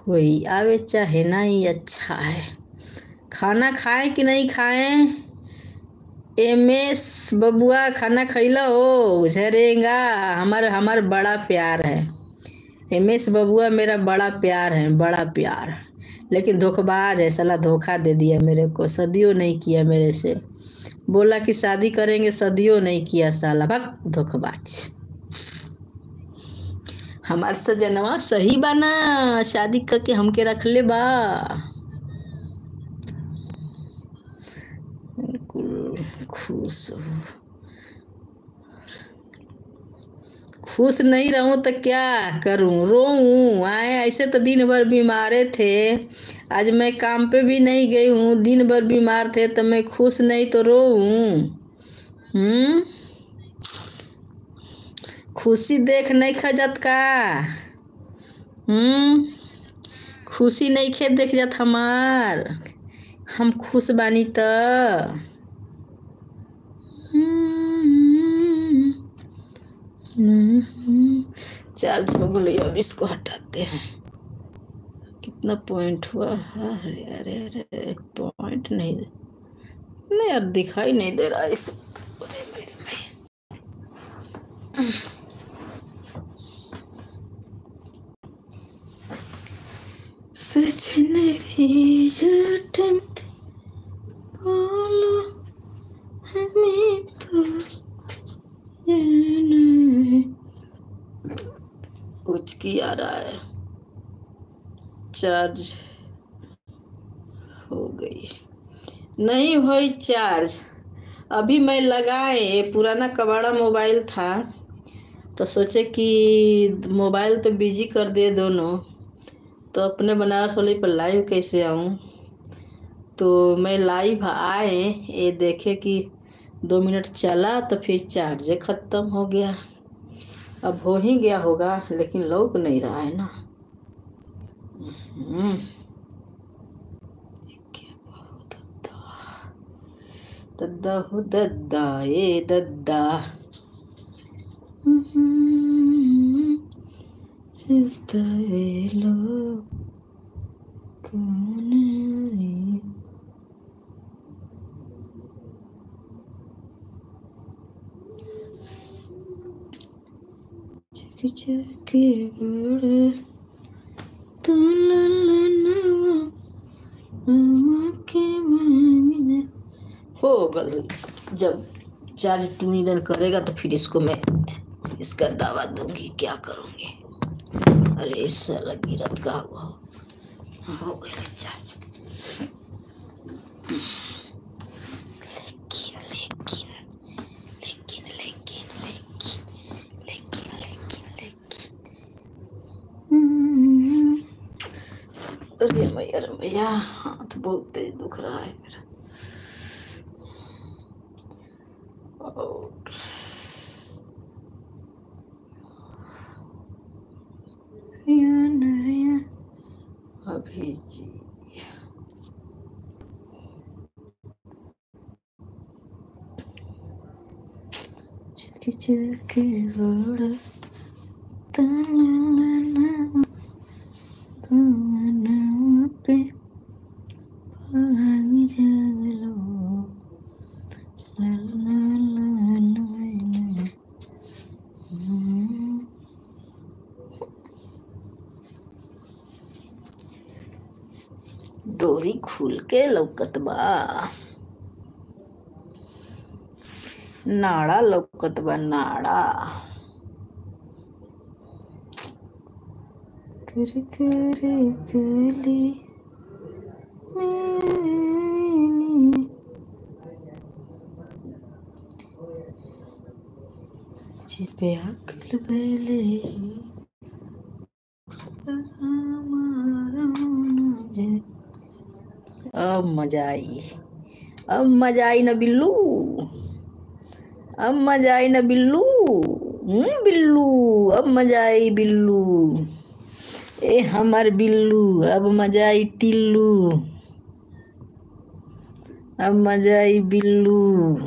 कोई आवे चाहे नहीं अच्छा है। खाना खाएं कि नहीं खाएं? एमएस बबुआ खाना खैला हो झरेगा। हमार हमार बड़ा प्यार है। एमएस बबुआ मेरा बड़ा प्यार है, बड़ा प्यार। लेकिन धोखेबाज है साला, धोखा दे दिया मेरे को, सदियों नहीं किया मेरे से। बोला कि शादी करेंगे, सदियों नहीं किया साला, भाग धोखेबाज। हमार सजनवा सही बाना, शादी करके हमके रख ले बा। बिल्कुल खुश हो। खुश नहीं रहूं तो क्या करूं, रोऊं? आए ऐसे तो दिन भर बीमारे थे। आज मैं काम पे भी नहीं गई हूँ, दिन भर बीमार थे तो मैं खुश नहीं तो रोऊं? हम्म। खुशी देख नहीं खजत का। हम्म। खुशी नहीं खे देख जात हमार। हम खुश बानी त। चार्ज हो गई, अब इसको हटाते हैं। कितना पॉइंट हुआ? अरे अरे अरे, पॉइंट नहीं, नहीं यार दिखाई नहीं दे रहा इस। अरे मेरे में सच मेरी झूठ बोलो हमें तो कुछ की आ रहा है। चार्ज हो गई, नहीं हुई चार्ज। अभी मैं लगाए, पुराना कबाड़ा मोबाइल था तो सोचे कि मोबाइल तो बिजी कर दे दोनों, तो अपने बनारस वाले पर लाइव कैसे आऊँ। तो मैं लाइव आए, ये देखे कि 2 मिनट चला तो फिर चार्ज ख़त्म हो गया। अब हो ही गया होगा, लेकिन लौक नहीं रहा है ना। दद्दा हो दद्दा, ये दद्दा। लो कौन है? चके बड़ा तो के मांगने हो गल। जब चार्ज टूनी करेगा तो फिर इसको मैं इसका दावा दूंगी, क्या करूंगी। अरे साला गिरत का हुआ हो गया चार्ज। लेकिन लेकिन लेकिन लेकिन लेकिन लेकिन लेकिन लेकिन अरे भैया हाथ बहुत तेज दुख रहा है मेरा। और नया अभी जी चके बड़ा पे जगलो डोरी खुल के लौकत बा, नाड़ा लौकत बा, नाड़ा। कर गली पे अकल पहले अब मजा आई, अब मजा आई ना बिल्लू, अब मजा आई ना बिल्लू। बिल्लू, अब मजा आई बिल्लू। ए हमार बिल्लू, अब मजा आई टिल्लू, अब मजा आई बिल्लू।